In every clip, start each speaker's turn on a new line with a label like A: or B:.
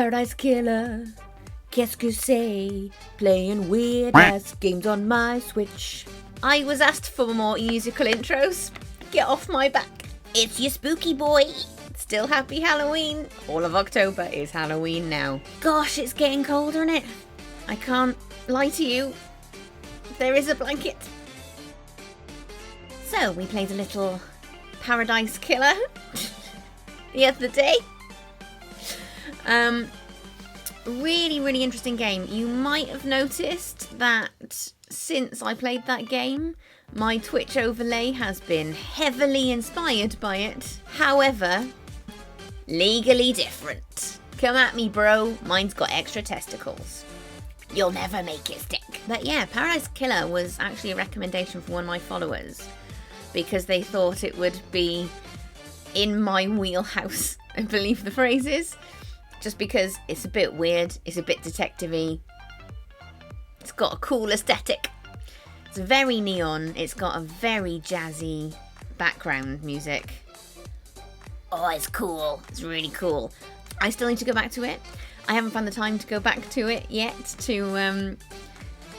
A: Paradise Killer. Qu'est que c'est? Playing weird-ass games on my Switch. I was asked for more musical intros. Get off my back. It's your spooky boy. Still happy Halloween. All of October is Halloween now. Gosh, it's getting colder, isn't it? I can't lie to you. There is a blanket. So, we played a little Paradise Killer the other day. Really, really interesting game. You might have noticed that since I played that game, my Twitch overlay has been heavily inspired by it. However, legally different. Come at me, bro. Mine's got extra testicles. You'll never make it stick. But yeah, Paradise Killer was actually a recommendation from one of my followers because they thought it would be in my wheelhouse, I believe the phrase is. Just because it's a bit weird, it's a bit detective-y. It's got a cool aesthetic. It's very neon, it's got a very jazzy background music. Oh, it's cool. It's really cool. I still need to go back to it. I haven't found the time to go back to it yet to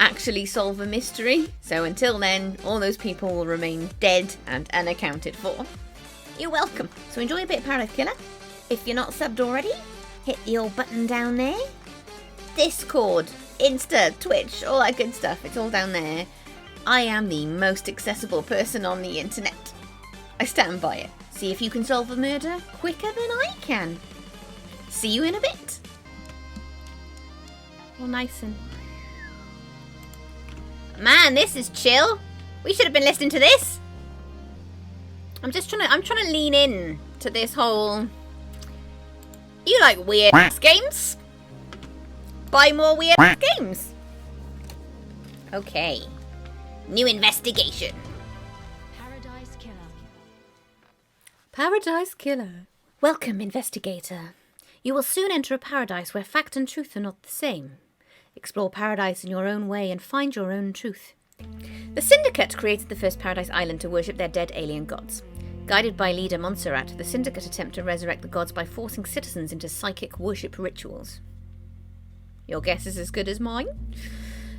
A: actually solve a mystery. So until then, all those people will remain dead and unaccounted for. You're welcome. So enjoy a bit of Paradise Killer. If you're not subbed already, hit the old button down there. Discord, Insta, Twitch, all that good stuff. It's all down there. I am the most accessible person on the internet. I stand by it. See if you can solve a murder quicker than I can. See you in a bit. All nice and... Man, this is chill. We should have been listening to this. I'm trying to lean in to this whole... You like weird games? Buy more weird games. Okay. New investigation.
B: Paradise Killer.
A: Paradise Killer. Welcome, investigator. You will soon enter a paradise where fact and truth are not the same. Explore paradise in your own way and find your own truth. The Syndicate created the first paradise island to worship their dead alien gods. Guided by leader Montserrat, the Syndicate attempt to resurrect the gods by forcing citizens into psychic worship rituals. Your guess is as good as mine?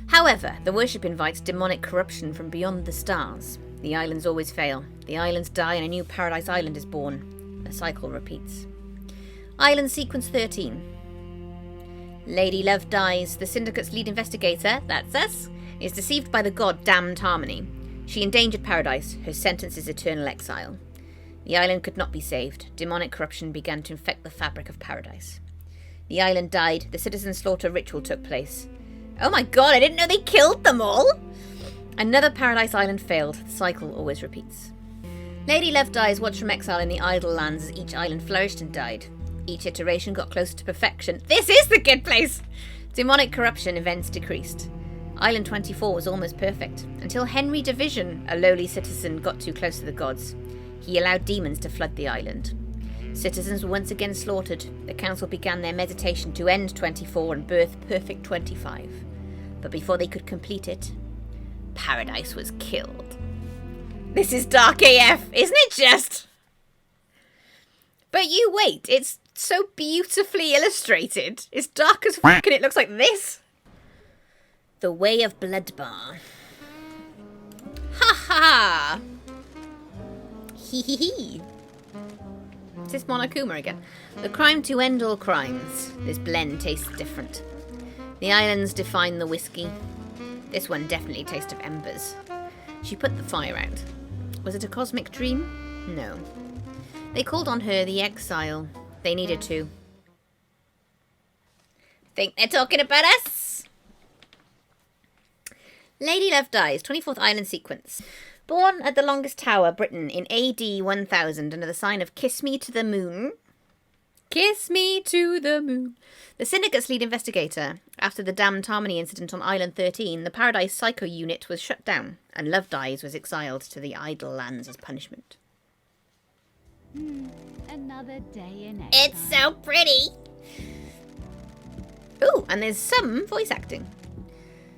A: However, the worship invites demonic corruption from beyond the stars. The islands always fail. The islands die and a new paradise island is born. The cycle repeats. Island Sequence 13. Lady Love dies. The Syndicate's lead investigator, that's us, is deceived by the god Damned Harmony. She endangered paradise. Her sentence is eternal exile. The island could not be saved. Demonic corruption began to infect the fabric of paradise. The island died. The citizen slaughter ritual took place. Oh my god, I didn't know they killed them all! Another paradise island failed. The cycle always repeats. Lady Love dies, watched from exile in the idle lands as each island flourished and died. Each iteration got closer to perfection. This is the good place! Demonic corruption events decreased. Island 24 was almost perfect, until Henry Division, a lowly citizen, got too close to the gods. He allowed demons to flood the island. Citizens were once again slaughtered. The council began their meditation to end 24 and birth perfect 25. But before they could complete it, paradise was killed. This is dark AF, isn't it just? But you wait, it's so beautifully illustrated. It's dark as fuck and it looks like this. The Way of Bloodbar. Ha ha! Hee hee hee. Is this Monokuma again? The crime to end all crimes. This blend tastes different. The islands define the whiskey. This one definitely tastes of embers. She put the fire out. Was it a cosmic dream? No. They called on her, the exile. They needed to. Think they're talking about us? Lady Love dies, 24th Island Sequence. Born at the longest tower, Britain, in AD 1000 under the sign of Kiss Me to the Moon. Kiss me to the moon. The Syndicate's lead investigator. After the Damned Harmony incident on Island 13, the Paradise Psycho Unit was shut down, and Love Dies was exiled to the idle lands as punishment.
B: Another day in exile.
A: It's so pretty! Ooh, and there's some voice acting.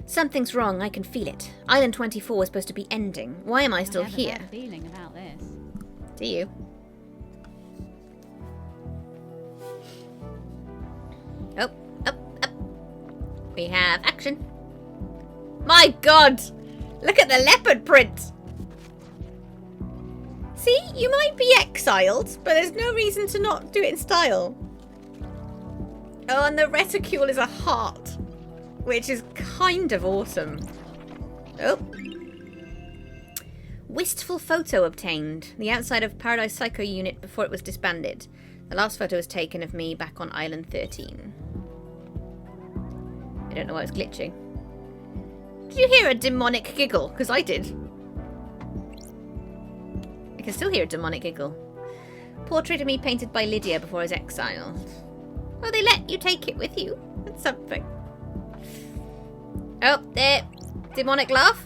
A: Something's wrong, I can feel it. Island 24 was supposed to be ending. Why am I still here?
B: I have a bad feeling about this.
A: Do you? Oh, We have action. My God! Look at the leopard print! See, you might be exiled, but there's no reason to not do it in style. Oh, and the reticule is a heart, which is kind of awesome. Oh. Wistful photo obtained. The outside of Paradise Psycho unit before it was disbanded. The last photo was taken of me back on Island 13. I don't know why it's glitching. Did you hear a demonic giggle? Because I did. I can still hear a demonic giggle. Portrait of me painted by Lydia before I was exiled. Oh, they let you take it with you. That's something. Oh, there. Demonic laugh.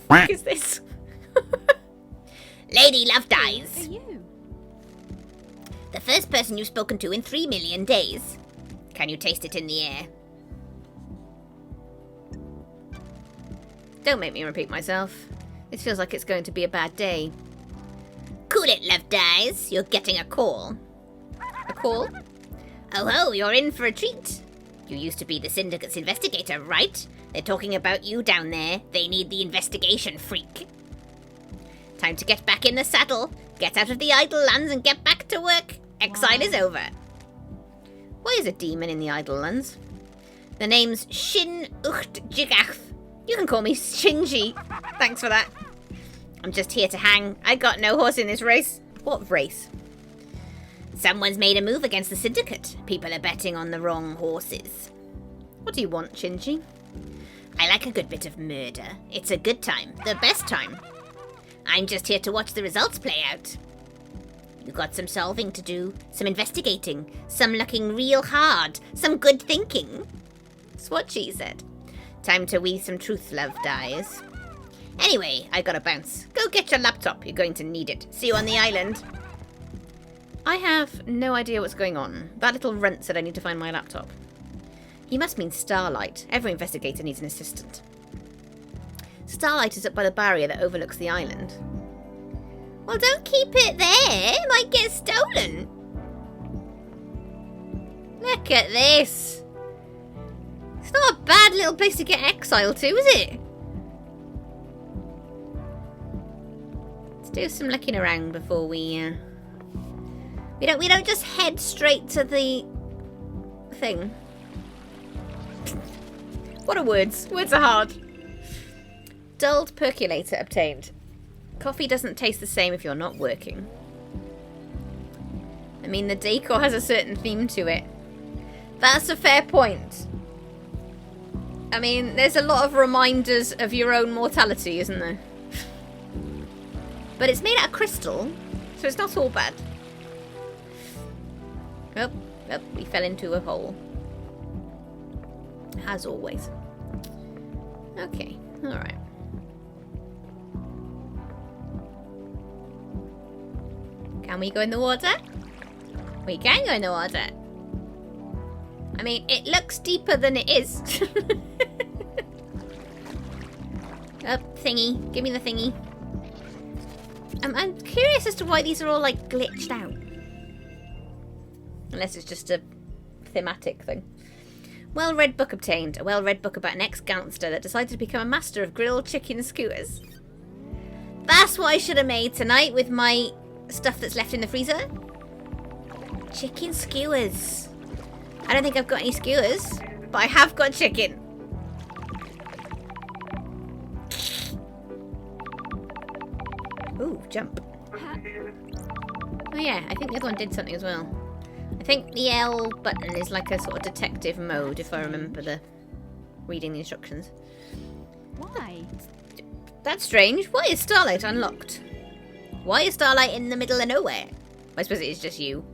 A: What is this? Lady Love dies.
B: For you.
A: The first person you've spoken to in 3 million days. Can you taste it in the air? Don't make me repeat myself. This feels like it's going to be a bad day. Cool it, Love dies. You're getting a call. A call? Oh ho, you're in for a treat. You used to be the Syndicate's investigator, right? They're talking about you down there. They need the investigation freak. Time to get back in the saddle. Get out of the idle lands and get back to work. Exile is over. Why is a demon in the idle lands? The name's Shin Ucht Jigath. You can call me Shinji. Thanks for that. I'm just here to hang. I got no horse in this race. What race? Someone's made a move against the Syndicate. People are betting on the wrong horses. What do you want, Shinji? I like a good bit of murder. It's a good time. The best time. I'm just here to watch the results play out. You got some solving to do, some investigating, some looking real hard, some good thinking. That's what she said. Time to weave some truth, Love dies. Anyway, I gotta bounce. Go get your laptop. You're going to need it. See you on the island. I have no idea what's going on. That little runt said I need to find my laptop. He must mean Starlight. Every investigator needs an assistant. Starlight is up by the barrier that overlooks the island. Well, don't keep it there. It might get stolen. Look at this. It's not a bad little place to get exiled to, is it? Let's do some looking around before we don't just head straight to the thing. What are words? Words are hard. Dulled percolator obtained. Coffee doesn't taste the same if you're not working. I mean, the decor has a certain theme to it. That's a fair point. I mean, there's a lot of reminders of your own mortality, isn't there? But it's made out of crystal, so it's not all bad. Oh, we fell into a hole. As always. Okay, alright. Can we go in the water? We can go in the water. I mean, it looks deeper than it is. Oh, thingy. Give me the thingy. I'm curious as to why these are all, like, glitched out. Unless it's just a thematic thing. Well-read book obtained. A well-read book about an ex-gangster that decided to become a master of grilled chicken skewers. That's what I should have made tonight with my stuff that's left in the freezer. Chicken skewers. I don't think I've got any skewers, but I have got chicken. Ooh, jump. Oh yeah, I think the other one did something as well. I think the L button is like a sort of detective mode, if I remember reading the instructions.
B: Why?
A: That's strange. Why is Starlight unlocked? Why is Starlight in the middle of nowhere? I suppose it is just you.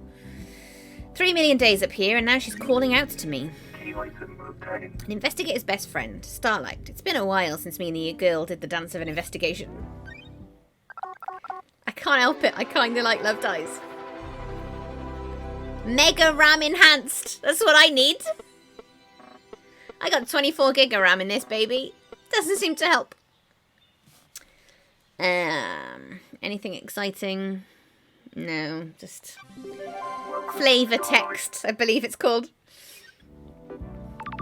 A: 3 million days up here, and now she's calling out to me. An investigator's best friend, Starlight. It's been a while since me and the girl did the dance of an investigation. I can't help it. I kind of like Love Dies. Mega RAM enhanced. That's what I need. I got 24 gig of RAM in this baby. Doesn't seem to help. Anything exciting? No, just flavor text, I believe it's called.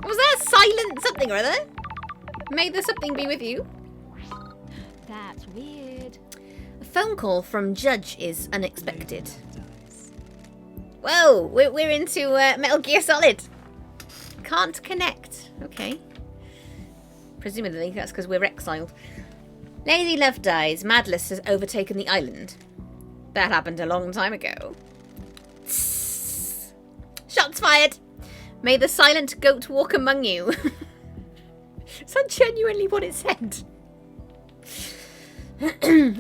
A: Was that silent something or other? May the something be with you.
B: That's weird.
A: A phone call from Judge is unexpected. Whoa, we're into Metal Gear Solid. Can't connect. Okay. Presumably that's because we're exiled. Lady Love dies. Madness has overtaken the island. That happened a long time ago. Shots fired. May the silent goat walk among you. Is that genuinely what it said?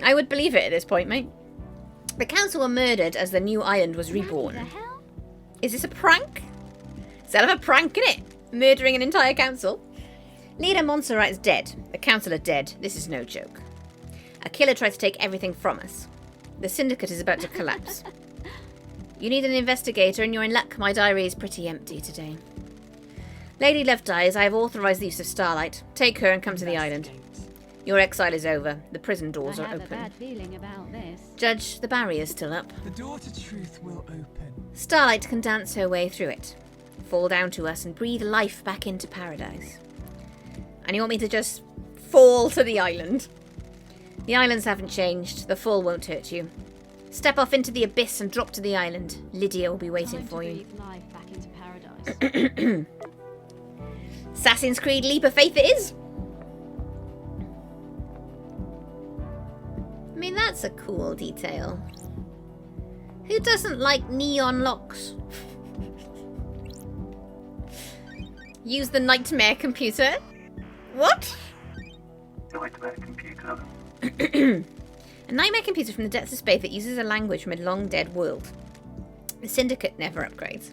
A: I would believe it at this point, mate. The council were murdered as the new island was reborn.
B: What the hell?
A: Is this a prank? It's hell of a prank, innit? Murdering an entire council. Leader Montserrat's dead. The council are dead. This is no joke. A killer tried to take everything from us. The syndicate is about to collapse. You need an investigator and you're in luck. My diary is pretty empty today. Lady Love dies. I have authorised the use of Starlight. Take her and come to the island. Your exile is over. The prison doors are
B: I have a
A: open.
B: bad feeling about this.
A: Judge, the barrier's still up.
C: The door to truth will open.
A: Starlight can dance her way through it. Fall down to us and breathe life back into paradise. And you want me to just fall to the island? The islands haven't changed. The fall won't hurt you. Step off into the abyss and drop to the island. Lydia will be waiting
B: Time
A: for
B: to
A: you.
B: breathe life back into paradise.
A: Assassin's Creed Leap of Faith it is. I mean, that's a cool detail. Who doesn't like neon locks? Use the nightmare computer. What?
D: Nightmare computer.
A: A nightmare computer from the depths of space that uses a language from a long-dead world. The Syndicate never upgrades.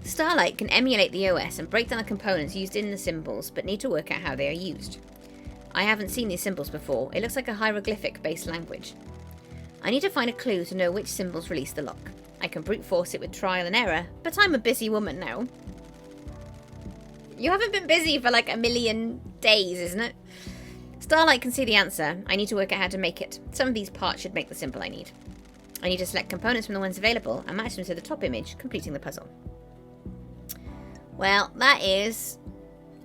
A: Starlight can emulate the OS and break down the components used in the symbols, but need to work out how they are used. I haven't seen these symbols before. It looks like a hieroglyphic-based language. I need to find a clue to know which symbols release the lock. I can brute force it with trial and error, but I'm a busy woman now. You haven't been busy for like a million days, isn't it? Starlight can see the answer. I need to work out how to make it. Some of these parts should make the symbol I need. I need to select components from the ones available and match them to the top image, completing the puzzle. Well, that is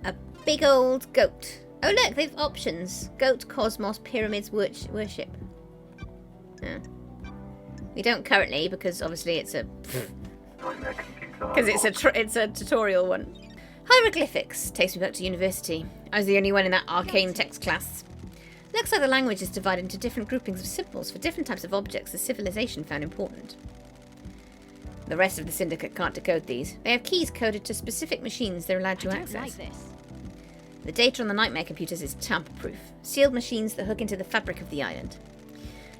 A: a big old goat. Oh look, they've options. Goat, cosmos, pyramids, worship. We don't currently, because obviously it's a...
D: Nightmare computer.
A: Because it's a tutorial one. Hieroglyphics takes me back to university. I was the only one in that arcane text class. Looks like the language is divided into different groupings of symbols for different types of objects the civilization found important. The rest of the Syndicate can't decode these. They have keys coded to specific machines they're allowed to
B: I don't
A: access.
B: like this.
A: The data on the nightmare computers is tamper-proof. Sealed machines that hook into the fabric of the island.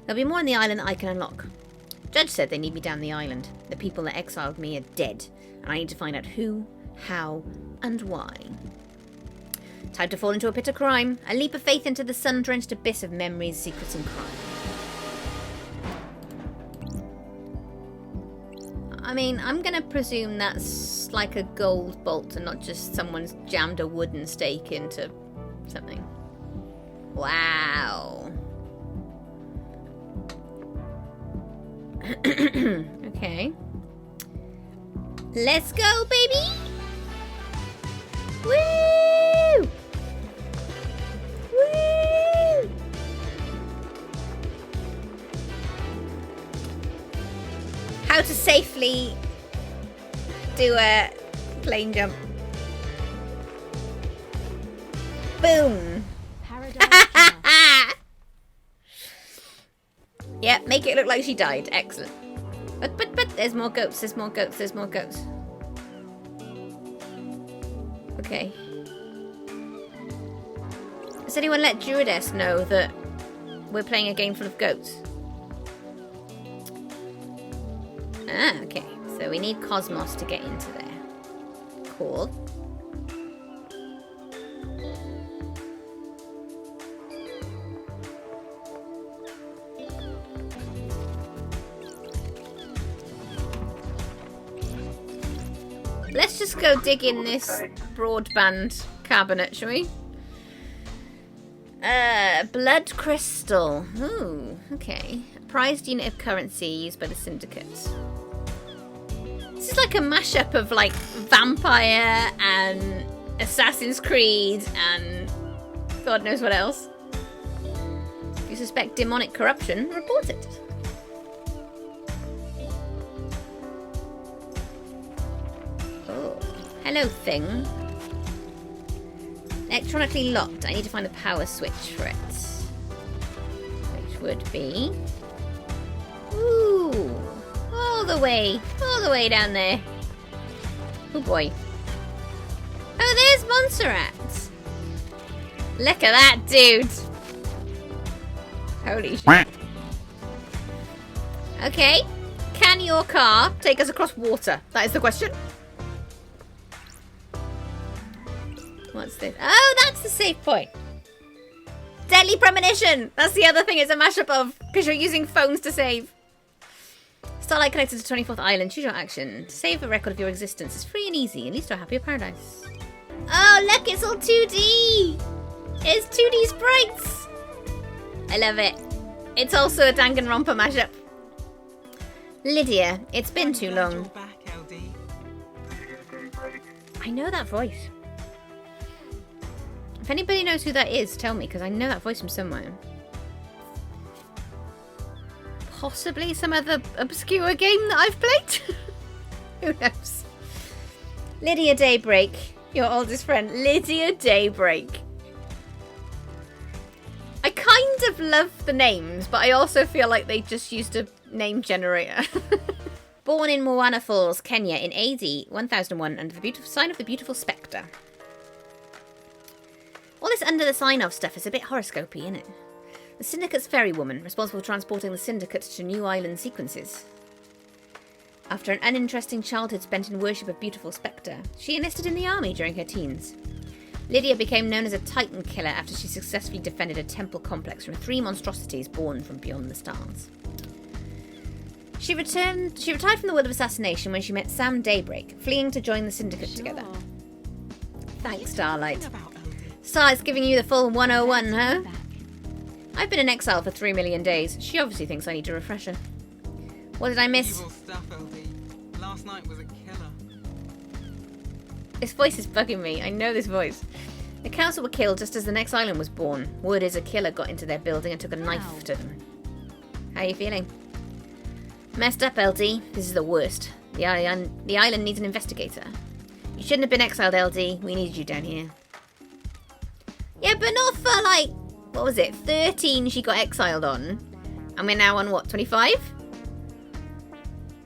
A: There'll be more on the island that I can unlock. Judge said they need me down the island. The people that exiled me are dead, and I need to find out who, how, and why. Time to fall into a pit of crime. A leap of faith into the sun-drenched abyss of memories, secrets, and crime. I mean, I'm going to presume that's like a gold bolt and not just someone's jammed a wooden stake into something. Wow. Okay. Let's go, baby! Woo! Woo! How to safely do a plane jump. Boom!
B: Paradise. Killer.
A: Yeah, make it look like she died. Excellent. But there's more goats, there's more goats, there's more goats. Okay. Has anyone let Druides know that we're playing a game full of goats? Ah, okay. So we need Cosmos to get into there. Cool. Let's just go dig in this broadband cabinet, shall we? Blood crystal. Ooh, okay. A prized unit of currency used by the Syndicate. This is like a mashup of like vampire and Assassin's Creed and God knows what else. If you suspect demonic corruption, report it. Oh, hello thing. Electronically locked. I need to find the power switch for it. Which would be... Ooh, all the way down there. Oh boy. Oh, there's Montserrat. Look at that, dude. Holy shit. Okay. Can your car take us across water? That is the question. What's this? Oh, that's the safe point. Deadly Premonition. That's the other thing it's a mashup of, because you're using phones to save. Starlight connected to 24th Island. Choose your action. To save a record of your existence. It's free and easy. At least to a happier paradise. Oh, look, it's all 2D. It's 2D sprites. I love it. It's also a Danganronpa mashup. Lydia, it's been too long.
C: Back, LD.
A: I know that voice. If anybody knows who that is, tell me, because I know that voice from somewhere. Possibly some other obscure game that I've played? Who knows? Lydia Daybreak, your oldest friend. Lydia Daybreak. I kind of love the names, but I also feel like they just used a name generator. Born in Moana Falls, Kenya in AD 1001 under the beautiful sign of the beautiful spectre. All this under the sign of stuff is a bit horoscopy, isn't it? The Syndicate's ferrywoman, responsible for transporting the Syndicate to New Island sequences. After an uninteresting childhood spent in worship of beautiful spectre, she enlisted in the army during her teens. Lydia became known as a Titan killer after she successfully defended a temple complex from 3 monstrosities born from beyond the stars. She retired from the world of assassination when she met Sam Daybreak, fleeing to join the Syndicate together. Thanks, Starlight. Starlight's giving you the full 101, huh? I've been in exile for 3 million days. She obviously thinks I need a refresher. What did I miss?
C: Evil stuff, LD. Last night was a killer.
A: This voice is bugging me. I know this voice. The council were killed just as the next island was born. Word is a killer got into their building and took a knife to them. How are you feeling? Messed up, LD. This is the worst. The island needs an investigator. You shouldn't have been exiled, LD. We needed you down here. Yeah, but not for like... What was it? 13 she got exiled on. And we're now on what, 25?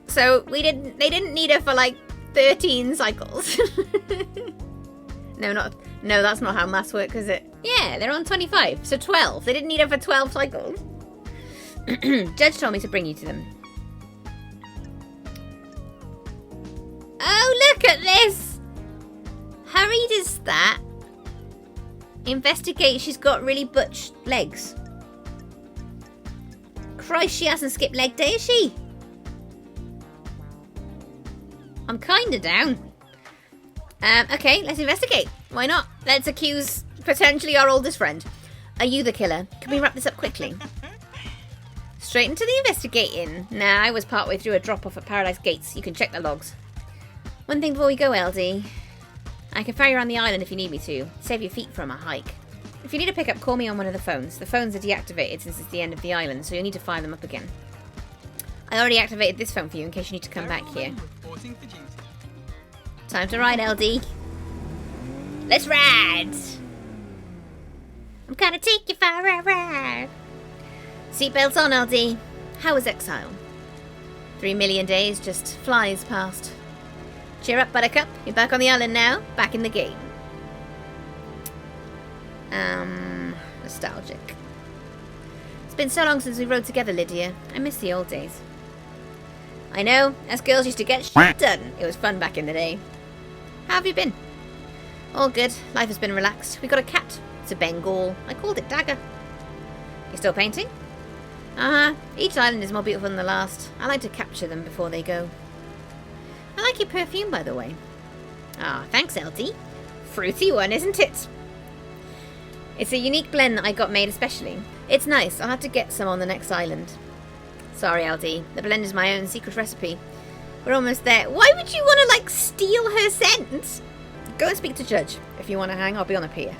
A: So they didn't need her for like 13 cycles. No, that's not how maths works, is it? Yeah, they're on 25. So 12. They didn't need her for 12 cycles. Judge told me to bring you to them. Oh, look at this! Hurried is that? Investigate, she's got really butch legs. Christ, she hasn't skipped leg day, is she? I'm kinda down. Okay, let's investigate. Why not? Let's accuse potentially our oldest friend. Are you the killer? Can we wrap this up quickly? Straight into the investigating. Nah, I was partway through a drop-off at Paradise Gates. You can check the logs. One thing before we go, LD. I can ferry you around the island if you need me to. Save your feet from a hike. If you need a pickup, call me on one of the phones. The phones are deactivated since it's the end of the island, so you'll need to fire them up again. I already activated this phone for you in case you need to come back here.
C: Reporting for duty.
A: Time to ride, LD. Let's ride! I'm gonna take you for a ride. Seatbelts on, LD. How was exile? 3 million days just flies past. Cheer up, Buttercup. You're back on the island now. Back in the game. Nostalgic. It's been so long since we rode together, Lydia. I miss the old days. I know. Us girls used to get shit done. It was fun back in the day. How have you been? All good. Life has been relaxed. We got a cat. It's a Bengal. I called it Dagger. You still painting? Uh-huh. Each island is more beautiful than the last. I like to capture them before they go. I like your perfume, by the way. Ah, thanks, LD. Fruity one, isn't it? It's a unique blend that I got made especially. It's nice. I'll have to get some on the next island. Sorry, LD. The blend is my own secret recipe. We're almost there. Why would you want to, like, steal her scent? Go and speak to Judge. If you want to hang, I'll be on the pier.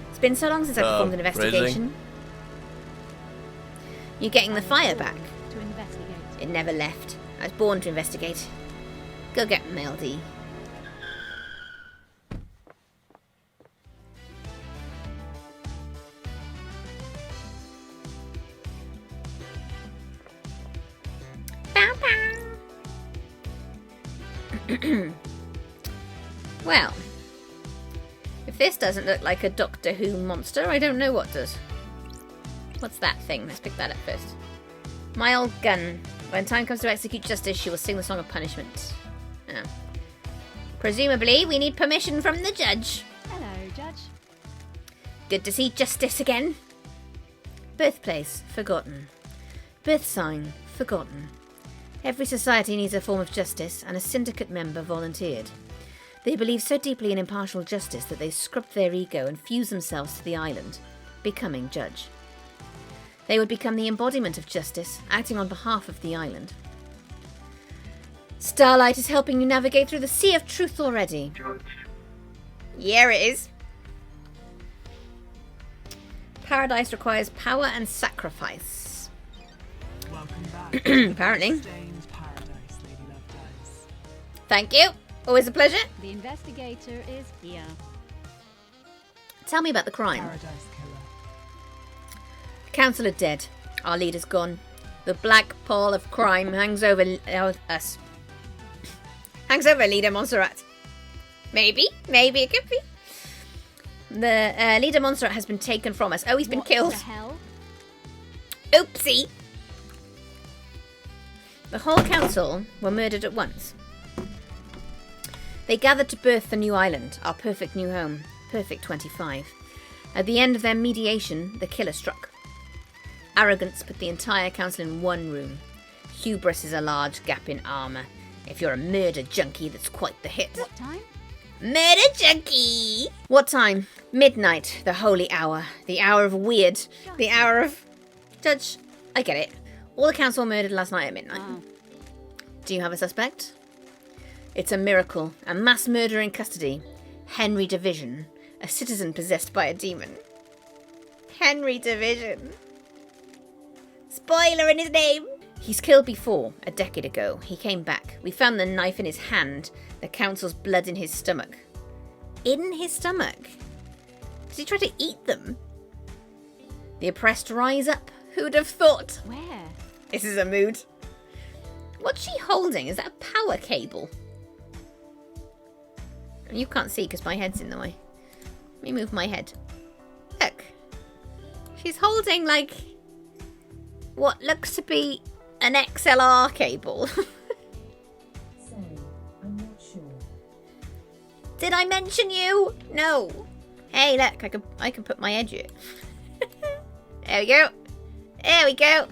A: It's been so long since I performed an investigation. You're getting the fire back.
B: To investigate.
A: It never left. I was born to investigate. Go get Meldy. Bow, bow. Well, if this doesn't look like a Doctor Who monster, I don't know what does. What's that thing? Let's pick that up first. My old gun. When time comes to execute justice, she will sing the song of punishment. Oh. Presumably, we need permission from the judge.
B: Hello, Judge.
A: Good to see justice again. Birthplace, forgotten. Birth sign, forgotten. Every society needs a form of justice, and a syndicate member volunteered. They believe so deeply in impartial justice that they scrubbed their ego and fused themselves to the island, becoming judge. They would become the embodiment of justice, acting on behalf of the island. Starlight is helping you navigate through the sea of truth already.
D: Judge.
A: Yeah, it is. Paradise requires power and sacrifice.
C: Welcome back.
A: Apparently.
C: Stained paradise, Lady Love Dice.
A: Thank you. Always a pleasure.
B: The investigator is here.
A: Tell me about the crime.
C: Paradise killer.
A: The council are dead. Our leader's gone. The black pall of crime hangs over us. Hangs over Leader Montserrat. Maybe it could be. The Leader Montserrat has been taken from us. Oh, he's been killed.
B: What the hell?
A: Oopsie. The whole council were murdered at once. They gathered to birth the new island, our perfect new home, Perfect 25. At the end of their mediation, the killer struck. Arrogance put the entire council in one room. Hubris is a large gap in armour. If you're a murder junkie, that's quite the hit.
B: What time?
A: Murder junkie! What time? Midnight, the holy hour. The hour of weird. The hour of... Judge, I get it. All the council were murdered last night at midnight.
B: Oh.
A: Do you have a suspect? It's a miracle. A mass murderer in custody. Henry Division. A citizen possessed by a demon. Henry Division. Spoiler in his name. He's killed before, a decade ago. He came back. We found the knife in his hand. The council's blood in his stomach. In his stomach? Did he try to eat them? The oppressed rise up. Who'd have thought?
B: Where?
A: This is a mood. What's she holding? Is that a power cable? You can't see because my head's in the way. Let me move my head. Look. She's holding, like, what looks to be an XLR cable.
E: Sorry, I'm not sure.
A: Did I mention you? No. Hey, look, I can put my head here. There we go. There we go.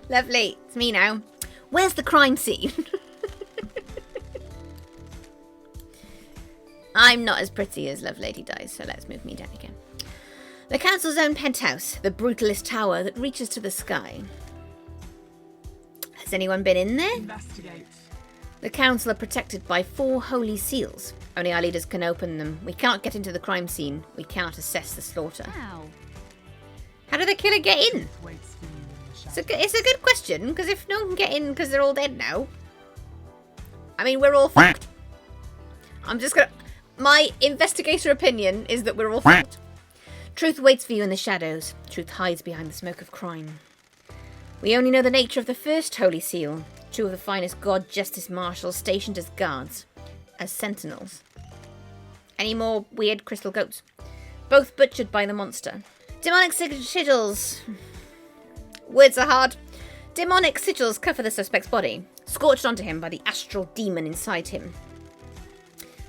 A: Lovely. It's me now. Where's the crime scene? I'm not as pretty as Love Lady Dies, so let's move me down again. The council's own penthouse, the brutalist tower that reaches to the sky. Has anyone been in there?
C: Investigate.
A: The council are protected by 4 holy seals. Only our leaders can open them. We cannot get into the crime scene. We cannot assess the slaughter.
B: How?
A: How did the killer get in?
C: Waits for you in the shadow.
A: It's a good question, because if no one can get in because they're all dead now... I mean, we're all fucked. I'm just gonna... My investigator opinion is that we're all fucked. Truth waits for you in the shadows. Truth hides behind the smoke of crime. We only know the nature of the first holy seal. 2 of the finest god justice marshals stationed as guards. As sentinels. Any more weird crystal goats? Both butchered by the monster. Demonic sigils. Words are hard. Demonic sigils cover the suspect's body, scorched onto him by the astral demon inside him.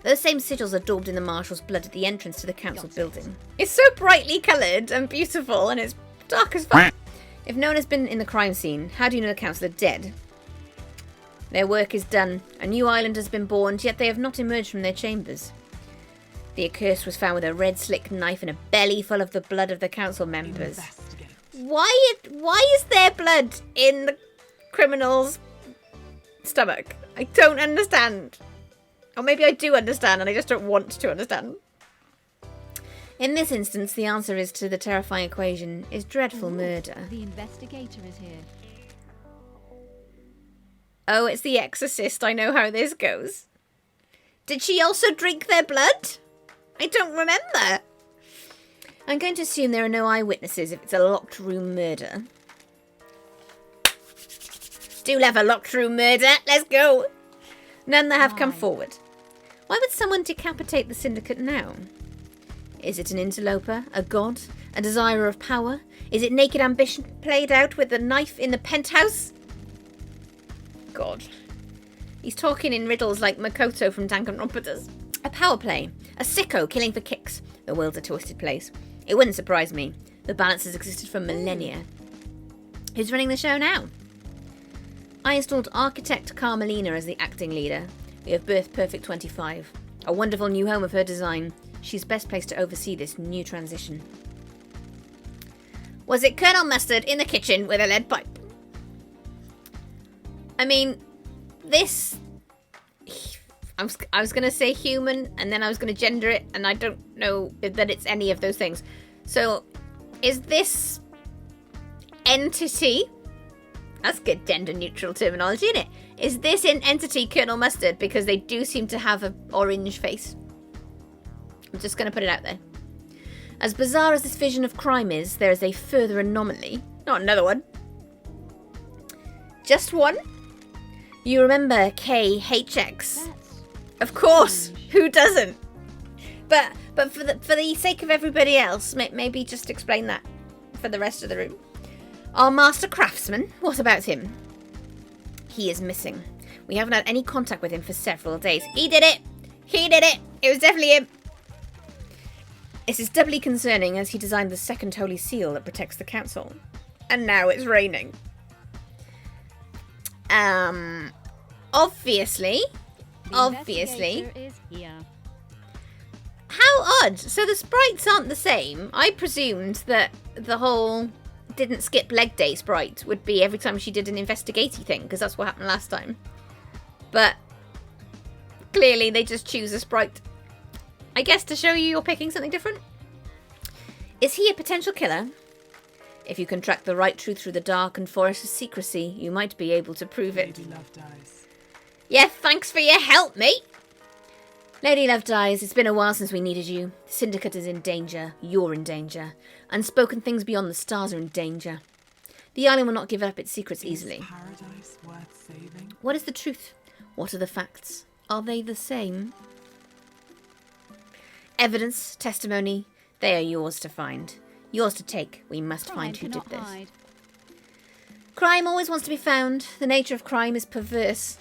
A: Those same sigils are daubed in the marshal's blood at the entrance to the council building. It's so brightly coloured and beautiful, and it's dark as fuck. If no one has been in the crime scene, how do you know the council are dead? Their work is done. A new island has been born, yet they have not emerged from their chambers. The accursed was found with a red slick knife and a belly full of the blood of the council members.
C: Investigate.
A: Why is there blood in the criminal's stomach? I don't understand. Or maybe I do understand and I just don't want to understand. In this instance, the answer is to the terrifying equation is dreadful murder.
B: The investigator is here.
A: Oh, it's the exorcist. I know how this goes. Did she also drink their blood? I don't remember. I'm going to assume there are no eyewitnesses if it's a locked room murder. Do love a locked room murder. Let's go. None that have come forward. Why would someone decapitate the syndicate now? Is it an interloper, a god, a desirer of power? Is it naked ambition played out with a knife in the penthouse? God. He's talking in riddles like Makoto from Danganronpa's. A power play. A sicko killing for kicks. The world's a twisted place. It wouldn't surprise me. The balance has existed for millennia. Who's running the show now? I installed architect Carmelina as the acting leader. We have birthed Perfect 25. A wonderful new home of her design. She's best placed to oversee this new transition. Was it Colonel Mustard in the kitchen with a lead pipe? I mean, this... I was going to say human, and then I was going to gender it, and I don't know that it's any of those things. So, is this entity... That's good gender-neutral terminology, isn't it? Is this an entity Colonel Mustard? Because they do seem to have an orange face. I'm just going to put it out there. As bizarre as this vision of crime is, there is a further anomaly. Not another one. Just one? You remember KHX? Of course. Who doesn't? But for the sake of everybody else, maybe just explain that for the rest of the room. Our master craftsman, what about him? He is missing. We haven't had any contact with him for several days. He did it! He did it! It was definitely him! This is doubly concerning as he designed the second holy seal that protects the council. And now it's raining. Obviously.
B: The investigator is here.
A: How odd. So the sprites aren't the same. I presumed that the whole didn't skip leg day sprite would be every time she did an investigative thing, because that's what happened last time. But clearly they just choose a sprite. I guess to show you you're picking something different. Is he a potential killer? If you can track the right truth through the dark and forest of secrecy, you might be able to prove it.
C: Lady Love dies.
A: Yeah, thanks for your help, mate. Lady Love dies. It's been a while since we needed you. The Syndicate is in danger. You're in danger. Unspoken things beyond the stars are in danger. The island will not give up its secrets easily.
C: Is paradise worth saving?
A: What is the truth? What are the facts? Are they the same? Evidence, testimony, they are yours to find. Yours to take. We must find who did
B: Crime
A: this.
B: cannot hide.
A: Crime always wants to be found. The nature of crime is perverse.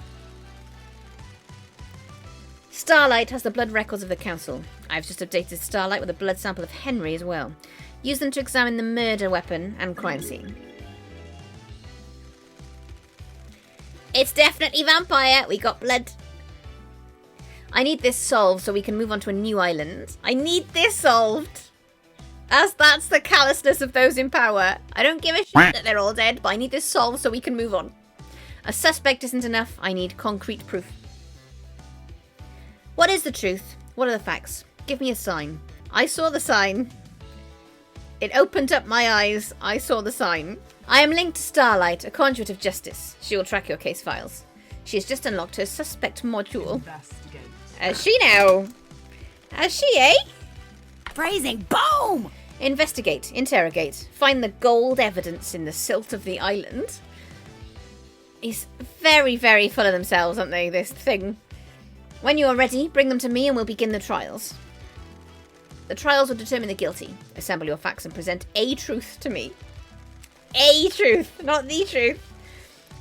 A: Starlight has the blood records of the council. I've just updated Starlight with a blood sample of Henry as well. Use them to examine the murder weapon and crime scene. It's definitely vampire. We got blood. I need this solved so we can move on to a new island. I need this solved. That's the callousness of those in power. I don't give a shit that they're all dead, but I need this solved so we can move on. A suspect isn't enough. I need concrete proof. What is the truth? What are the facts? Give me a sign. I saw the sign. It opened up my eyes. I saw the sign. I am linked to Starlight, a conduit of justice. She will track your case files. She has just unlocked her suspect module.
C: Investigate.
A: Has she now? Has she, eh?
B: Phrasing. Boom!
A: Investigate, interrogate, find the gold evidence in the silt of the island. He's very, very full of themselves, aren't they, this thing? When you are ready, bring them to me and we'll begin the trials. The trials will determine the guilty. Assemble your facts and present a truth to me. A truth, not the truth.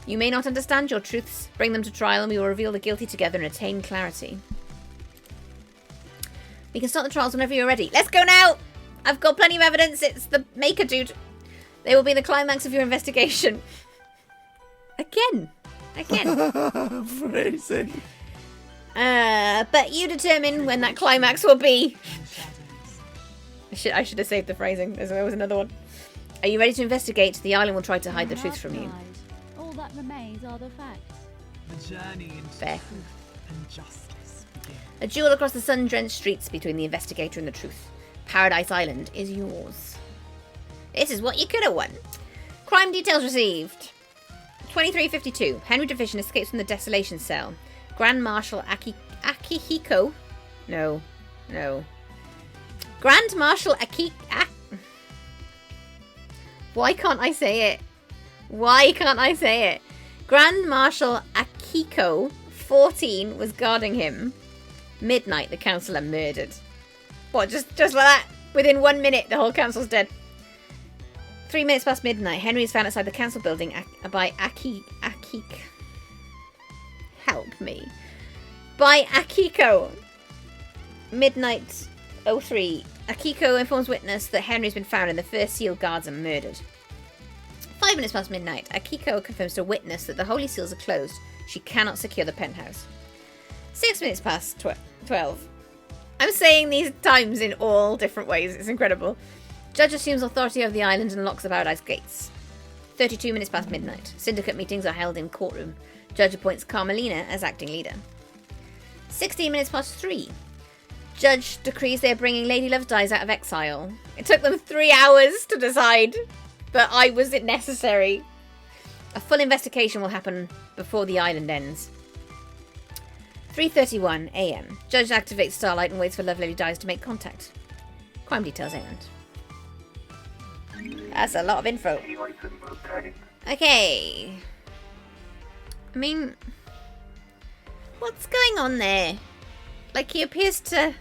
A: You may not understand your truths. Bring them to trial and we will reveal the guilty together and attain clarity. We can start the trials whenever you're ready. Let's go now! I've got plenty of evidence. It's the maker dude. They will be the climax of your investigation. Again.
E: Phrasing.
A: But you determine when that climax will be.
C: In shadows.
A: I should have saved the phrasing. There was another one. Are you ready to investigate? The island will try to hide the truth from you.
B: All that remains are the facts.
C: The journey into
A: Fair.
C: truth and justice begin.
A: A duel across the sun-drenched streets between the investigator and the truth. Paradise Island is yours. This is what you could have won. Crime details received. 2352. Henry Division escapes from the desolation cell. Grand Marshal Akihiko. No. Grand Marshal Why can't I say it? Grand Marshal Akiko, 14, was guarding him. Midnight, the councillor murdered. What, just like that? Within 1 minute, the whole council's dead. 3 minutes past midnight, Henry is found outside the council building by Akiko. Help me. By Akiko. Midnight 03. Akiko informs witness that Henry's been found and the first seal guards are murdered. 5 minutes past midnight, Akiko confirms to a witness that the holy seals are closed. She cannot secure the penthouse. 6 minutes past 12. I'm saying these times in all different ways. It's incredible. Judge assumes authority over the island and locks the paradise gates. 32 minutes past midnight. Syndicate meetings are held in courtroom. Judge appoints Carmelina as acting leader. 16 minutes past 3. Judge decrees they are bringing Lady Love Dies out of exile. It took them 3 hours to decide, but was it necessary? A full investigation will happen before the island ends. 3:31 a.m. Judge activates Starlight and waits for Love Lady Dies to make contact. Crime details Island. That's a lot of info. Okay. I mean, what's going on there? Like, he appears to...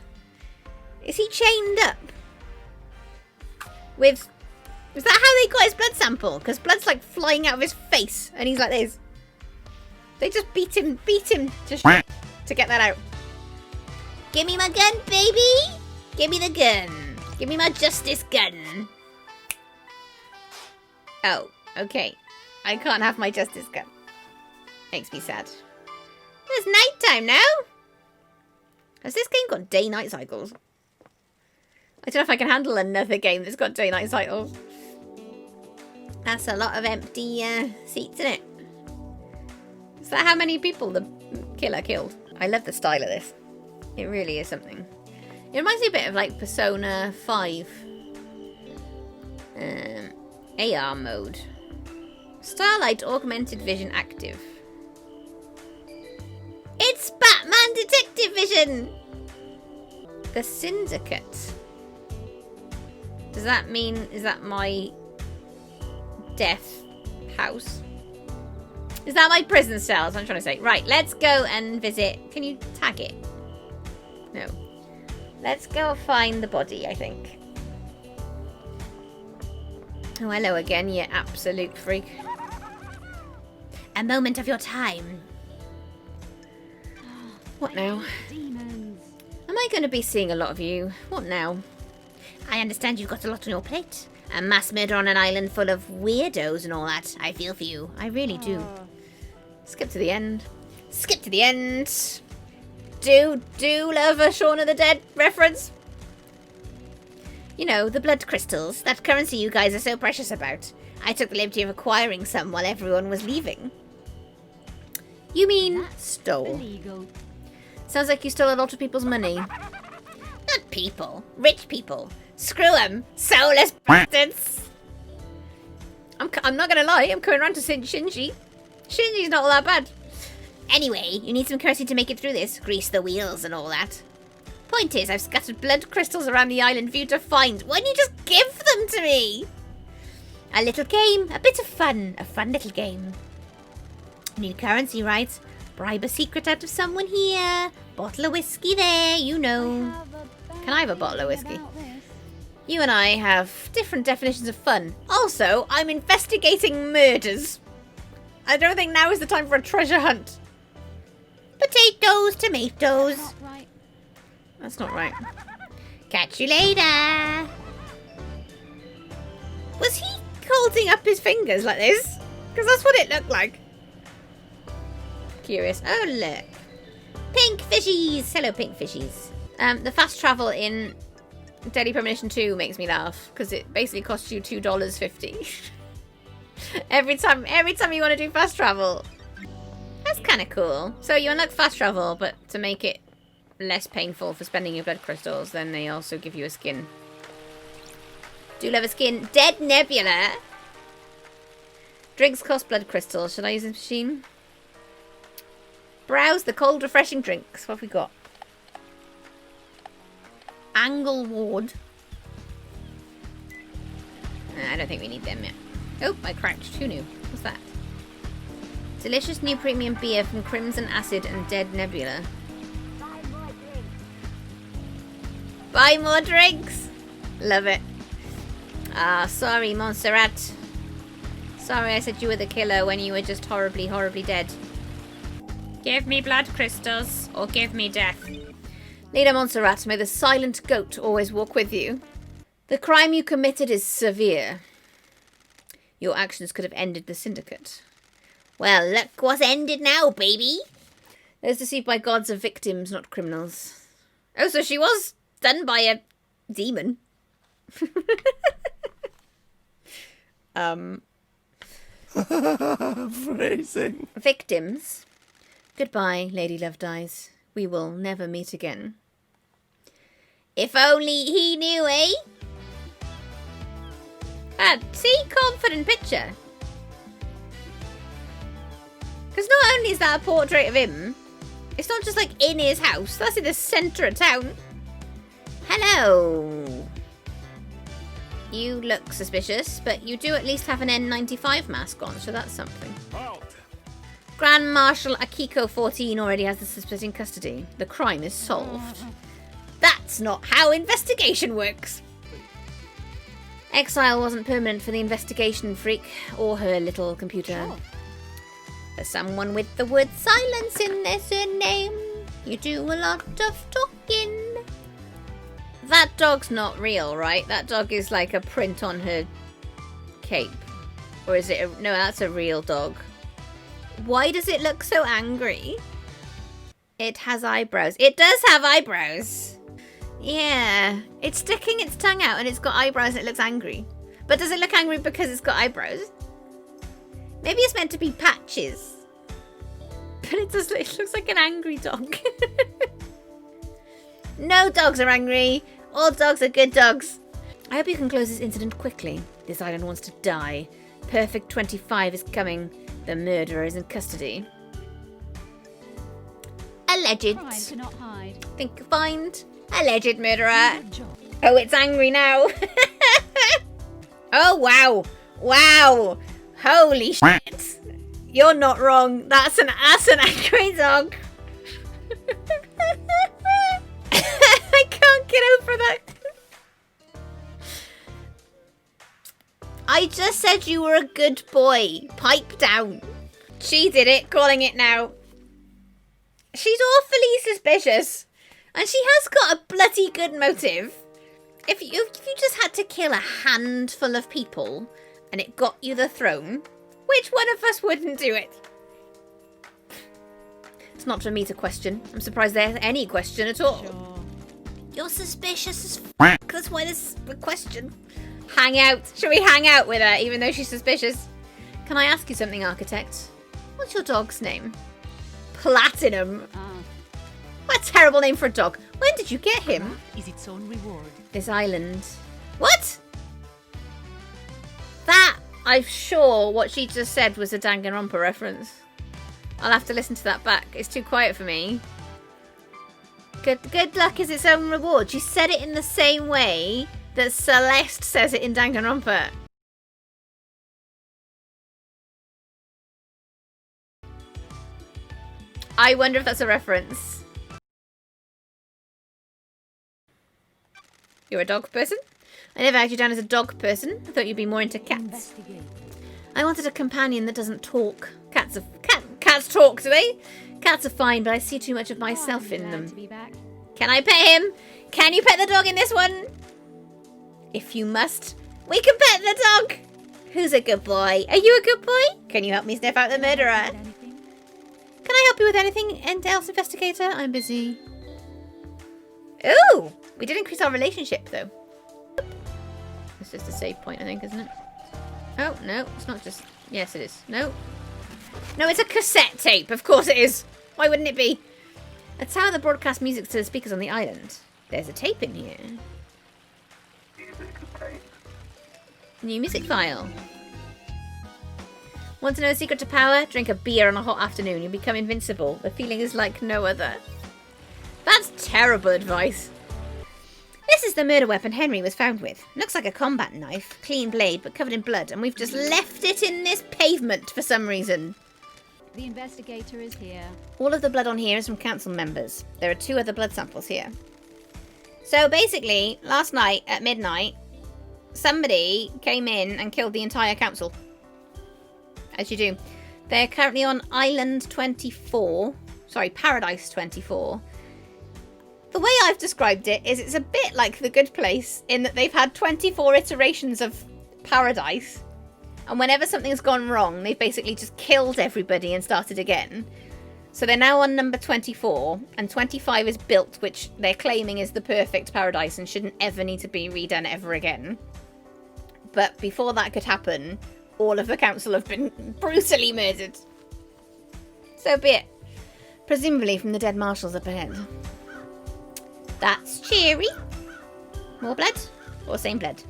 A: Is he chained up? With... Is that how they got his blood sample? Because blood's like flying out of his face and he's like this. They just beat him just to get that out. Give me my gun, baby! Give me the gun. Give me my justice gun. Oh, okay. I can't have my justice gun. Makes me sad. It's nighttime now. Has this game got day-night cycles? I don't know if I can handle another game that's got day-night cycles. That's a lot of empty seats, isn't it? Is that how many people the killer killed? I love the style of this. It really is something. It reminds me a bit of like Persona 5. AR mode. Starlight Augmented Vision active. It's Batman Detective Vision! The Syndicate. Does that mean, is that my death house? Is that my prison cells? I'm trying to say. Right, let's go and visit. Can you tag it? No. Let's go find the body, I think. Oh, hello again, you absolute freak. A moment of your time. What now?
B: Demons.
A: Am I going to be seeing a lot of you? What now? I understand you've got a lot on your plate. A mass murder on an island full of weirdos and all that. I feel for you. I really do. Skip to the end. Skip to the end. Do love a Shaun of the Dead reference. You know, the blood crystals. That currency you guys are so precious about. I took the liberty of acquiring some while everyone was leaving. You mean stole?
B: Illegal.
A: Sounds like you stole a lot of people's money. Not people. Rich people. Screw them. Soulless bastards. I'm not gonna lie. I'm coming around to Shinji. Shinji's not all that bad. Anyway, you need some currency to make it through this. Grease the wheels and all that. Point is, I've scattered blood crystals around the island for you to find. Why don't you just give them to me? A little game. A bit of fun. A fun little game. Need currency, right? Bribe a secret out of someone here. Bottle of whiskey there, you know. Can I have a bottle of whiskey? You and I have different definitions of fun. Also, I'm investigating murders. I don't think now is the time for a treasure hunt. Potatoes, tomatoes.
B: Right.
A: That's not right. Catch you later. Was he holding up his fingers like this? Because that's what it looked like. Curious. Oh, look. Pink fishies. Hello, pink fishies. The fast travel in Deadly Premonition 2 makes me laugh because it basically costs you $2.50 every time you want to do fast travel. That's kind of cool. So you unlock fast travel, but to make it less painful for spending your blood crystals, then they also give you a skin. Do love a skin. Dead Nebula! Drinks cost blood crystals. Should I use this machine? Browse the cold, refreshing drinks. What have we got? Angle Ward. I don't think we need them yet. Oh, I crouched. Who knew? What's that? Delicious new premium beer from Crimson Acid and Dead Nebula. Buy more drinks! Love it. Ah, sorry, Montserrat. Sorry I said you were the killer when you were just horribly, horribly dead. Give me blood crystals, or give me death. Leader Montserrat, may the silent goat always walk with you. The crime you committed is severe. Your actions could have ended the syndicate. Well, look what's ended now, baby. Those deceived by gods are victims, not criminals. Oh, so she was done by a demon.
E: Phrasing.
A: Victims. Goodbye, Lady Lovedies. We will never meet again. If only he knew, eh? Ah, see? Confident picture. Because not only is that a portrait of him, it's not just like in his house. That's in the centre of town. Hello. You look suspicious, but you do at least have an N95 mask on, so that's something. Grand Marshal Akiko 14 already has the suspect in custody. The crime is solved. That's not how investigation works. Exile wasn't permanent for the investigation freak or her little computer. Sure. For someone with the word silence in their surname, you do a lot of talking. That dog's not real, right? That dog is like a print on her cape. Or is it no, that's a real dog. Why does it look so angry? It has eyebrows. It does have eyebrows. Yeah. It's sticking its tongue out and it's got eyebrows and it looks angry. But does it look angry because it's got eyebrows? Maybe it's meant to be patches. But it looks like an angry dog. No dogs are angry. All dogs are good dogs. I hope you can close this incident quickly. This island wants to die. Perfect 25 is coming. The murderer is in custody. Alleged.
B: Crime cannot hide.
A: Think you'll find. Alleged murderer. Oh, it's angry now. Oh, wow. Wow. Holy shit. You're not wrong. That's an angry dog. I can't get over that. I just said you were a good boy. Pipe down. She did it, calling it now. She's awfully suspicious. And she has got a bloody good motive. If you just had to kill a handful of people and it got you the throne, which one of us wouldn't do it? It's not for me to question. I'm surprised there's any question at all.
B: Sure.
A: You're suspicious as f***. That's why there's a question. Hang out. Should we hang out with her, even though she's suspicious? Can I ask you something, Architect? What's your dog's name? Platinum. What a terrible name for a dog. When did you get him?
C: Is its own reward.
A: This island. What? That, I'm sure what she just said was a Danganronpa reference. I'll have to listen to that back. It's too quiet for me. Good luck is its own reward. She said it in the same way that Celeste says it in Danganronpa. I wonder if that's a reference. You're a dog person? I never had you down as a dog person. I thought you'd be more into cats. I wanted a companion that doesn't talk. Cats talk, do they? Cats are fine, but I see too much of myself in them. Can I pet him? Can you pet the dog in this one? If you must, we can pet the dog. Who's a good boy? Are you a good boy? Can you help me sniff out the murderer? Can I help you with anything else, investigator? I'm busy. Ooh, we did increase our relationship, though. It's just a save point, I think, isn't it? Oh, no, it's not just... Yes, it is. No. No, it's a cassette tape. Of course it is. Why wouldn't it be? A tower that broadcasts music to the speakers on the island. There's a tape in here.
D: Music obtained.
A: New music file. Want to know the secret to power? Drink a beer on a hot afternoon. You'll become invincible. The feeling is like no other. That's terrible advice. This is the murder weapon Henry was found with. Looks like a combat knife. Clean blade, but covered in blood. And we've just left it in this pavement for some reason.
B: The investigator is here.
A: All of the blood on here is from council members. There are 2 other blood samples here. So basically, last night at midnight, somebody came in and killed the entire council. As you do. They're currently on Island 24. Sorry, Paradise 24. The way I've described it is it's a bit like The Good Place in that they've had 24 iterations of Paradise. And whenever something's gone wrong, they've basically just killed everybody and started again. So they're now on number 24, and 25 is built, which they're claiming is the perfect paradise and shouldn't ever need to be redone ever again. But before that could happen, all of the council have been brutally murdered. So be it. Presumably from the dead marshals up ahead. That's cheery. More blood? Or same blood?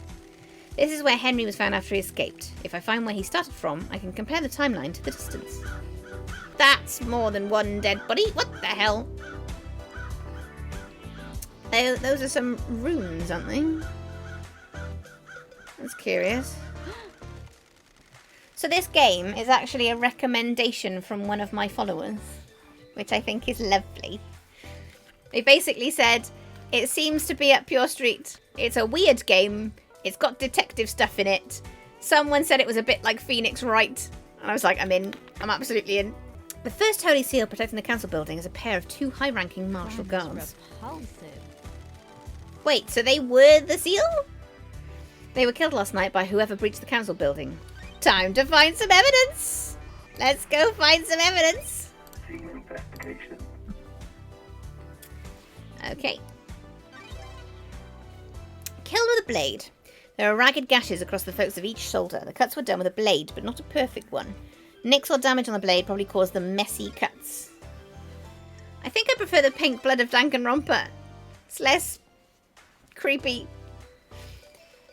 A: This is where Henry was found after he escaped. If I find where he started from, I can compare the timeline to the distance. That's more than one dead body. What the hell? Those are some runes, aren't they? That's curious. So this game is actually a recommendation from one of my followers, which I think is lovely. They basically said, it seems to be up your street. It's a weird game. It's got detective stuff in it. Someone said it was a bit like Phoenix Wright. And I was like, I'm in. I'm absolutely in. The first Holy Seal protecting the council building is a pair of 2 high-ranking martial guards.
B: Repulsive.
A: Wait, so they were the seal? They were killed last night by whoever breached the council building. Time to find some evidence! Let's go find some evidence!
D: Team investigation.
A: Okay. Killed with a blade. There are ragged gashes across the throats of each shoulder. The cuts were done with a blade, but not a perfect one. Nicks or damage on the blade probably caused the messy cuts. I think I prefer the pink blood of Danganronpa. It's less creepy.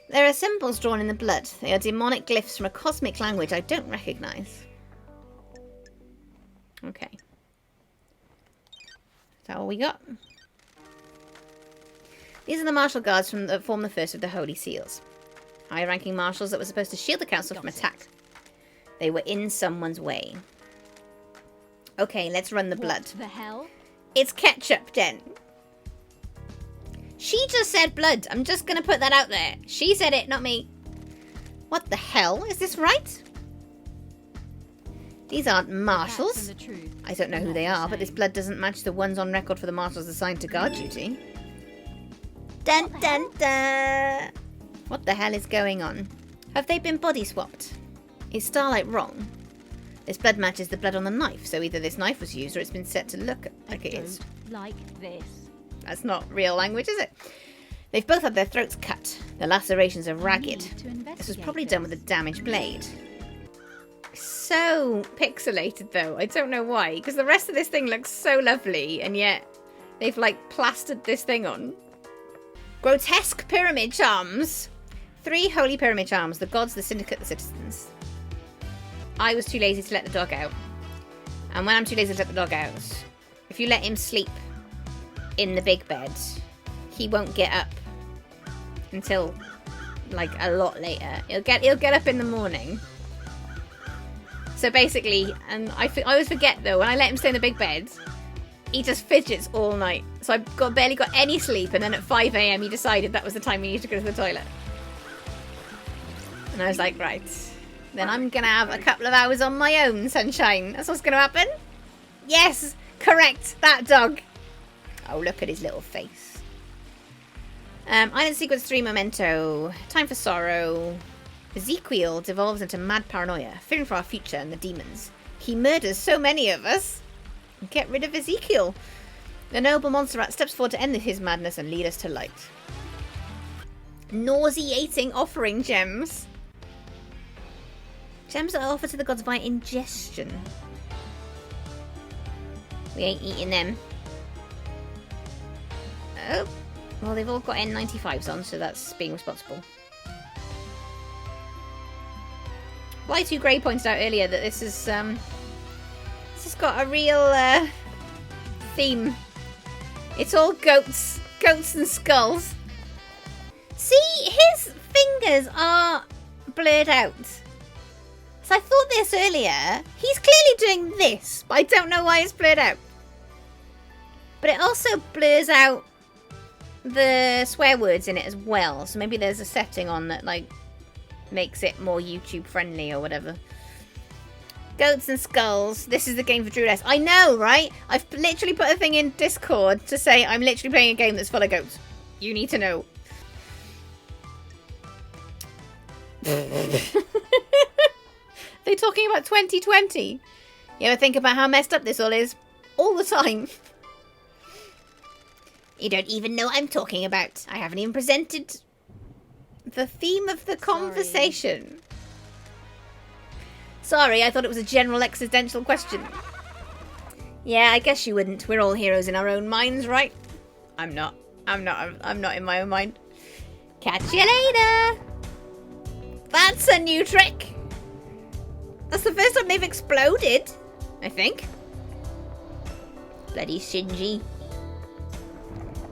A: There are symbols drawn in the blood. They are demonic glyphs from a cosmic language I don't recognise. Okay. Is that all we got? These are the martial guards that form the first of the Holy Seals. High-ranking marshals that were supposed to shield the council from attack. They were in someone's way. Okay, let's run the blood.
B: What the hell?
A: It's ketchup, then. She just said blood. I'm just going to put that out there. She said it, not me. What the hell? Is this right? These aren't marshals. I don't know who they are, but this blood doesn't match the ones on record for the marshals assigned to guard duty. Dun dun dun! What the hell is going on? Have they been body swapped? Is Starlight wrong? This blood matches the blood on the knife, so either this knife was used or it's been set to look like it is.
B: Like this.
A: That's not real language, is it? They've both had their throats cut. The lacerations are ragged. This was probably done with a damaged blade. So pixelated, though. I don't know why, because the rest of this thing looks so lovely, and yet they've, like, plastered this thing on. Grotesque pyramid charms. 3 holy pyramid charms. The gods, the syndicate, the citizens. I was too lazy to let the dog out. And when I'm too lazy to let the dog out, if you let him sleep in the big bed, he won't get up until, like, a lot later. He'll get up in the morning. So basically, and I always forget, though, when I let him stay in the big bed, he just fidgets all night. So I barely got any sleep, and then at 5 a.m. he decided that was the time we needed to go to the toilet. And I was like, right, then I'm going to have a couple of hours on my own, sunshine. That's what's going to happen. Yes, correct, that dog. Oh, look at his little face. Island Sequence 3 Memento. Time for sorrow. Ezekiel devolves into mad paranoia, fearing for our future and the demons. He murders so many of us. Get rid of Ezekiel. The noble Montserrat steps forward to end his madness and lead us to light. Nauseating offering gems. Gems that are offered to the gods via ingestion. We ain't eating them. Oh, well, they've all got N95s on, so that's being responsible. Y2 Grey pointed out earlier that this has got a real theme. It's all goats and skulls. See, his fingers are blurred out. So I thought this earlier. He's clearly doing this, but I don't know why it's blurred out. But it also blurs out the swear words in it as well. So maybe there's a setting on that, like, makes it more YouTube friendly or whatever. Goats and skulls. This is the game for Druides. I know, right? I've literally put a thing in Discord to say I'm literally playing a game that's full of goats. You need to know. They're talking about 2020. You ever think about how messed up this all is? All the time. You don't even know what I'm talking about. I haven't even presented the theme of the conversation. Sorry, I thought it was a general existential question. Yeah, I guess you wouldn't. We're all heroes in our own minds, right? I'm not in my own mind. Catch you later. That's a new trick. That's the first time they've exploded, I think. Bloody Shinji.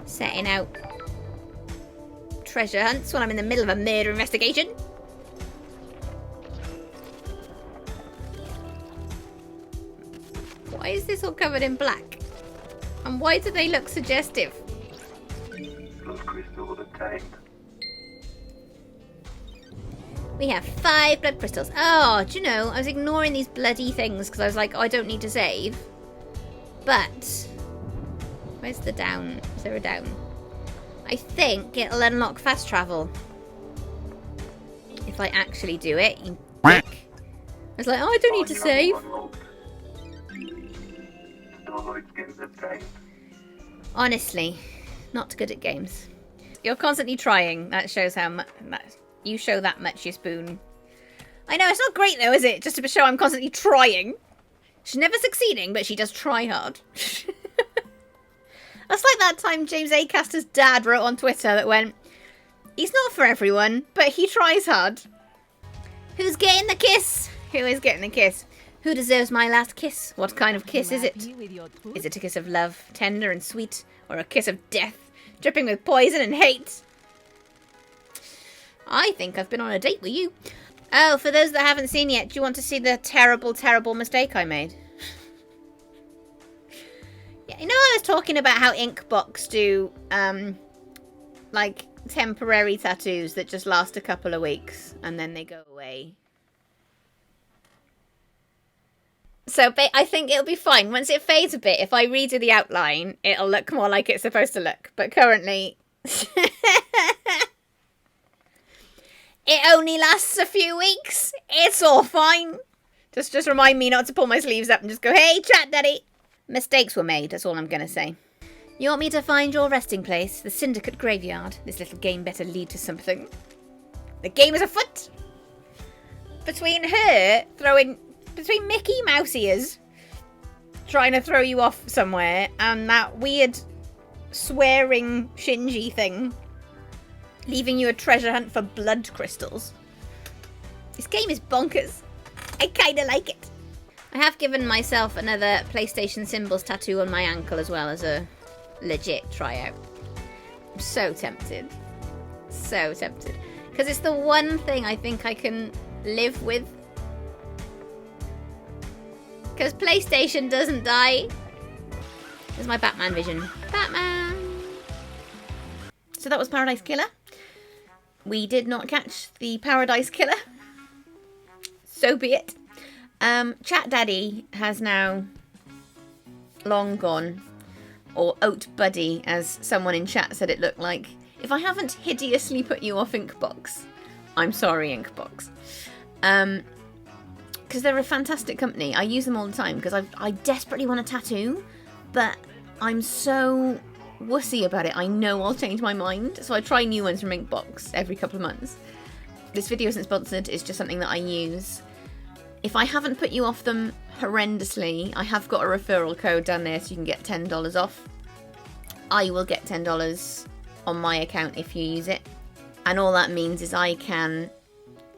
A: Setting out treasure hunts when I'm in the middle of a murder investigation. Why is this all covered in black? And why do they look suggestive?
D: Blood crystals obtained.
A: We have 5 blood crystals. Oh, do you know, I was ignoring these bloody things because I was like, oh, I don't need to save. But, where's the down? Is there a down? I think it'll unlock fast travel. If I actually do it. You dick. I was like, oh, I don't need to save. Honestly, not good at games. You're constantly trying. That shows how much... You show that much, you spoon. I know, it's not great though, is it? Just to show I'm constantly trying. She's never succeeding, but she does try hard. That's like that time James Acaster's dad wrote on Twitter that went, he's not for everyone, but he tries hard. Who's getting the kiss? Who is getting the kiss? Who deserves my last kiss? What kind of kiss is it? Is it a kiss of love, tender and sweet, or a kiss of death, dripping with poison and hate? I think I've been on a date with you. Oh, for those that haven't seen yet, do you want to see the terrible, terrible mistake I made? Yeah, you know I was talking about how Inkbox do, like, temporary tattoos that just last a couple of weeks, and then they go away. So I think it'll be fine. Once it fades a bit, if I redo the outline, it'll look more like it's supposed to look. But currently... It only lasts a few weeks. It's all fine. Just remind me not to pull my sleeves up and just go, hey, chat daddy. Mistakes were made, that's all I'm going to say. You want me to find your resting place? The Syndicate Graveyard. This little game better lead to something. The game is afoot. Between Mickey Mouse ears trying to throw you off somewhere and that weird swearing Shinji thing leaving you a treasure hunt for blood crystals. This game is bonkers. I kinda like it. I have given myself another PlayStation symbols tattoo on my ankle as well as a legit tryout. I'm so tempted. So tempted. Because it's the one thing I think I can live with. Because PlayStation doesn't die. There's my Batman vision. Batman! So that was Paradise Killer. We did not catch the Paradise Killer. So be it. Chat Daddy has now long gone. Or Oat Buddy, as someone in chat said it looked like. If I haven't hideously put you off Inkbox, I'm sorry, Inkbox. Because they're a fantastic company. I use them all the time because I desperately want a tattoo, but I'm so wussy about it. I know I'll change my mind, so I try new ones from Inkbox every couple of months. This video isn't sponsored, it's just something that I use. If I haven't put you off them horrendously, I have got a referral code down there so you can get $10 off. I will get $10 on my account if you use it. And all that means is I can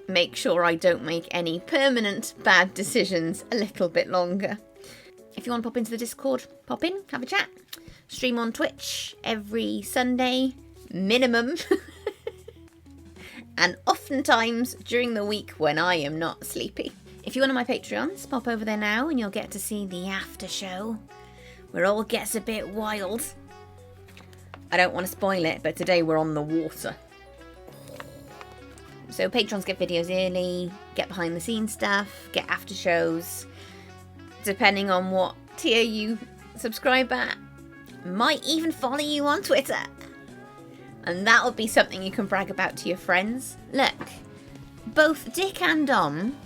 A: make sure I don't make any permanent bad decisions a little bit longer. If you want to pop into the Discord, pop in, have a chat. Stream on Twitch every Sunday, minimum. And oftentimes during the week when I am not sleepy. If you're one of my Patreons, pop over there now and you'll get to see the after show, where all gets a bit wild. I don't want to spoil it, but today we're on the water. So patrons get videos early, get behind the scenes stuff, get after shows. Depending on what tier you subscribe at, might even follow you on Twitter. And that would be something you can brag about to your friends. Look, both Dick and Dom,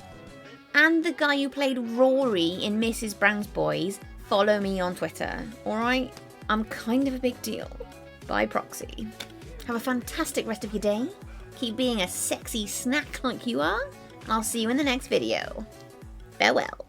A: and the guy who played Rory in Mrs. Brown's Boys, follow me on Twitter, alright? I'm kind of a big deal, by proxy. Have a fantastic rest of your day. Keep being a sexy snack like you are. I'll see you in the next video. Farewell.